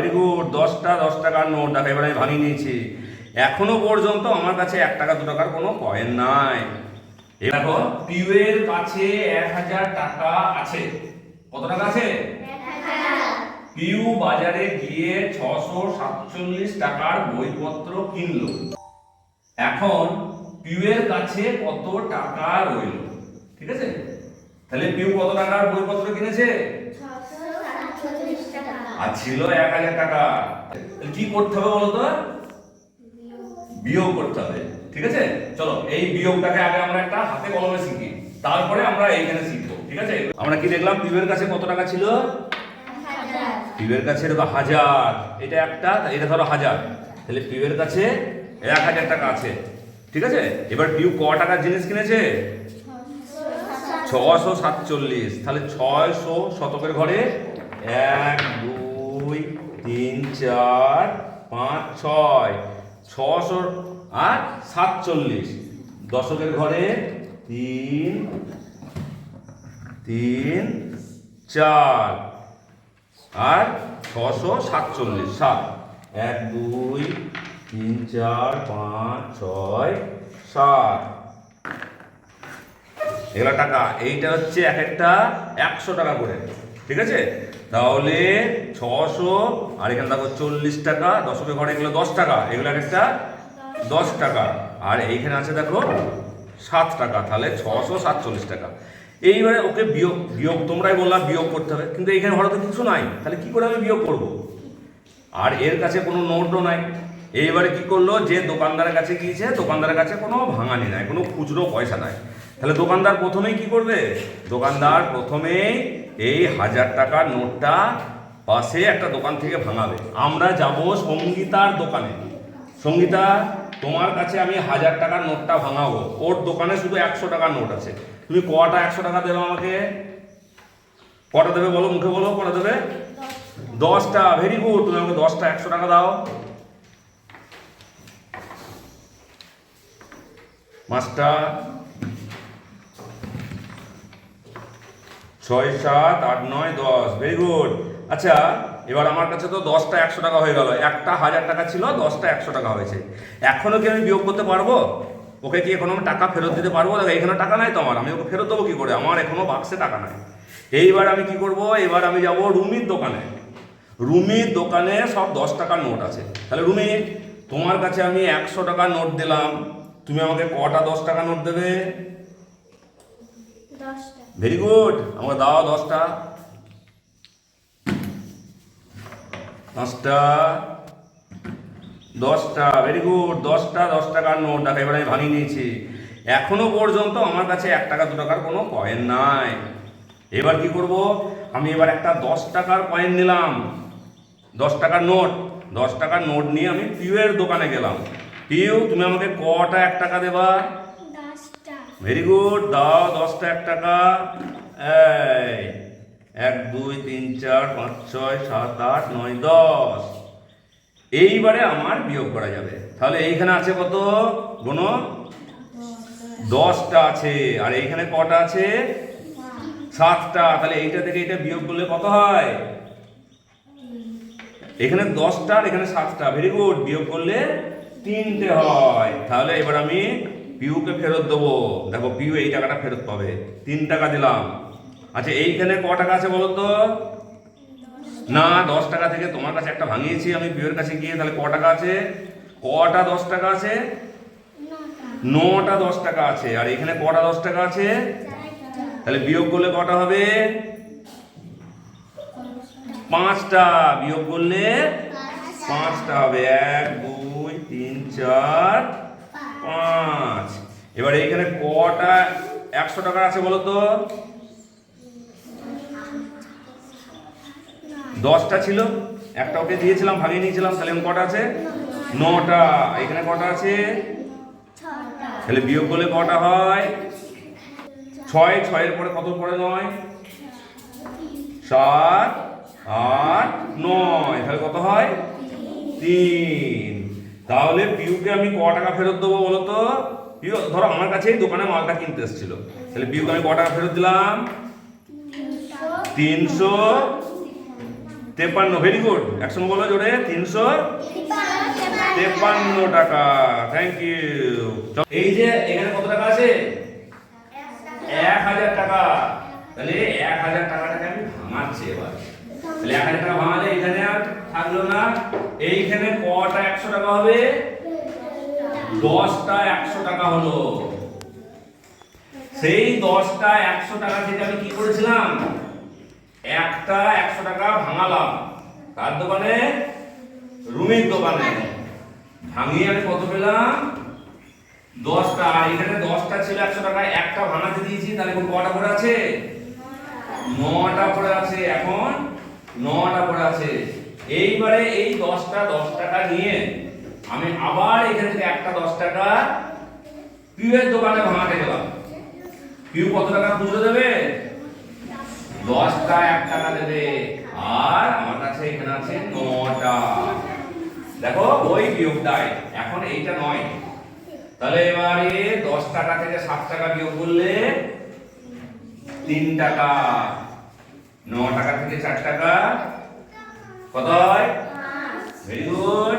Very good. 10টা 10 টাকার note দেখো, এবার আমি ভাঙিয়ে নিয়েছি। এখনো পর্যন্ত আমার কাছে 1 টাকা 2 টাকার কোনো কয়েন নাই। এবার দেখো পিউ এর কাছে 1000 টাকা আছে। কত টাকা আছে? পিউ বাজারে গিয়ে 647 টাকার বইপত্র কিনলো। এখন পিউ এর কাছে কত টাকা রইল? ঠিক আছে, তাহলে পিউ কত টাকার বইপত্র কিনেছে? আর ছিল 1000 টাকা। কি করতে হবে বলো তো? বিয়োগ করতে হবে। ঠিক আছে, চলো এই বিয়োগটাকে আগে আমরা একটা হাতে কলমে শিখি, তারপরে আমরা এইখানে শিখবো। ঠিক আছে, আমরা কি দেখলাম? পিউ এর কাছে কত টাকা ছিল? পিউ এর কাছে দেখো 1000, এটা একটা, এটা ধরো 1000, তাহলে পিউ এর কাছে 1000 টাকা আছে। ঠিক আছে, এবার পিউ ক টাকার জিনিস কিনেছে? 647। তাহলে 600 শতকের ঘরে 1 2 3 4 5 6, 600 আর 47। দশকের ঘরে 3 3 4 আর 647, 7, 1 2 3 4 5 6 7, এগুলো টাকা। এইটা হচ্ছে এক একটা 100 টাকা করে। ঠিক আছে, তাহলে 600 আর এখানে দেখো 40 টাকা, দশকের ঘরে এগুলো 10 টাকা, এগুলো এক একটা 10 টাকা, আর এইখানে আছে দেখো 7 টাকা, তাহলে 647 টাকা। এইবারে ওকে বিয়োগ বিয়োগ তোমরাই বললাম বিয়োগ করতে হবে, কিন্তু এইখানে হঠাৎ কিছু নাই, তাহলে কি করে আমি বিয়োগ করব? আর এর কাছে কোনো নোটও নাই। এইবারে কি করলো? যে দোকানদারের কাছে গিয়েছে, দোকানদারের কাছে কোনো ভাঙানি নাই, কোনো খুচরো পয়সা নাই। তাহলে দোকানদার প্রথমেই কি করবে? দোকানদার প্রথমেই এই 1000 টাকার নোটটা পাশে একটা দোকান থেকে ভাঙাবে। আমরা যাব সঙ্গীতার দোকানে। সঙ্গীতা, তোমার কাছে আমি 1000 টাকার নোটটা ভাঙাবো। ওর দোকানে শুধু 100 টাকার নোট আছে। তুমি কটা 100 টাকা দেবে আমাকে? কটা দেবে বলো, মুখে বলো, কটা দেবে? 10টা। ভেরি গুড, তুমি আমাকে 10টা 100 টাকা দাও। 5টা 6 7 8 9 10। Very good. আচ্ছা, এবার আমার কাছে তো 10টা 100 টাকা হয়ে গেল। একটা 1000 টাকা ছিল, 10টা 100 টাকা হয়েছে। এখনো কি আমি বিয়োগ করতে পারবো? ওকে কি এখনো আমি টাকা ফেরত দিতে পারবো? দেখো এখানে টাকা নাই তো আমার, আমি ওকে ফেরত দেবো কি করে? আমার এখনো বাক্সে টাকা নাই। এইবার আমি কি করব? এবার আমি যাব রুমির দোকানে। রুমির দোকানে সব 10 টাকার নোট আছে। তাহলে রুমি, তোমার কাছে আমি 100 টাকার নোট দিলাম, তুমি আমাকে কটা 10 টাকা নোট দেবে? ভেরি গুড, আমাকে দাও 10টা। 5টা 10টা। ভেরি গুড, 10টা 10 টাকার নোট দেখো, এবার আমি ভাঙিয়ে নিয়েছি। এখনো পর্যন্ত আমার কাছে 1 টাকা 2 টাকার কোনো কয়েন নাই। এবার কি করব? আমি এবার একটা 10 টাকার কয়েন নিলাম, 10 টাকার নোট। 10 টাকার নোট নিয়ে আমি পিউ এর দোকানে গেলাম। পিউ, তুমি আমাকে কটা 1 টাকা দেবা? ভেরি গুড, দাও 10টা 1 টাকা। এই 1 2 3 4 5 6 7 8 9 10। এইবারে আমার বিয়োগ করা যাবে। তাহলে এইখানে আছে কত? গুনো 10টা আছে, আর এইখানে কটা আছে? 7টা। তাহলে এইটা থেকে এটা বিয়োগ করলে কত হয়? এখানে 10টা আর এখানে 7টা। ভেরি গুড, বিয়োগ করলে 3টে হয়। তাহলে এবার আমি পিউকে ফেরত দেবো। দেখো পিউ এই টাকাটা ফেরত পাবে, 3 টাকা দিলাম। আচ্ছা, এইখানে ক টাকা আছে বলো তো? না, 10 টাকা থেকে তোমার কাছে একটা ভাঙিয়েছি আমি পিউর কাছে গিয়ে। তাহলে ক টাকা আছে? কটা 10 টাকা আছে? 9টা 10 টাকা আছে। আর এখানে কটা 10 টাকা আছে? তাহলে বিয়োগ করলে কটা হবে? 5টা। বিয়োগ করলে 5টা হবে। 1 2 3 4 5। এবার এইখানে কটা 100 টাকা আছে বলো তো? 10টা ছিল, একটা ওকে দিয়েছিলাম, ভাঙিয়ে নিয়েছিলাম। তাহলে কটা আছে? 9টা। এখানে কটা আছে? তাহলে বিয়োগ করলে কটা হয়? 6। 6 এর পরে কত পরে? 9 7 8 9। তাহলে কত হয়? 3। তাহলে পিউকে আমি ক টাকা ফেরত দেবো বলো তো? পিউ ধরো আমার কাছেই দোকানে মালটা কিনতে এসেছিল, তাহলে পিউকে আমি ক টাকা ফেরত দিলাম? 300 53, ভেরি গুড, একসঙ্গে বলো জোরে, 353 টাকা। Thank you. এই যে এখানে কত টাকা আছে? 1000 টাকা। তাহলে 1000 টাকাটাকে আমি ভাঙাচ্ছি এবার। তাহলে 1000 টাকা ভাঙালে এখানে আর থাকলো না। এইখানে কটা 100 টাকা হবে? 10টা 100 টাকা হলো। সেই 10টা 100 টাকা থেকে আমি কি করেছিলাম? একটা 100 টাকা ভাঙালাম। কার দোকানে? রুমির দোকানে। ভাঙিয়ে আমি কত পেলাম? 10টা। আর এখানে 10টা ছিল 100 টাকা, একটা ভাঙাতে দিয়েছি, তাহলে এখন কটা পড়ে আছে? 9টা পড়ে আছে। এখন 9টা পড়ে আছে। এইবারে এই 10টা 10 টাকা নিয়ে আমি আবার এখান থেকে একটা 10 টাকা পিউয়ের দোকানে ভাঙাতে গেলাম। পিউ কত টাকা খুচরো দেবে? 10টা 1 টাকা দেবে। আর আমার কাছে এখানে আছে 9টা। দেখো ওই বিয়োগটাই, এখন এইটা নয়। তাহলে এবারে 10 টাকা থেকে 7 টাকা বিয়োগ করলে 3 টাকা। 9 টাকা থেকে 4 টাকা কত হয়? Very good,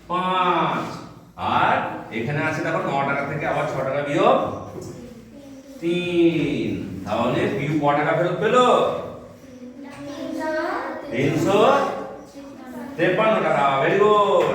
5। আর এখানে আছে দেখো 9 টাকা থেকে আবার 6 টাকা বিয়োগ 3। তাহলে পিউ কত টাকা ফেরত পেলো? 353 টাকা। Very good.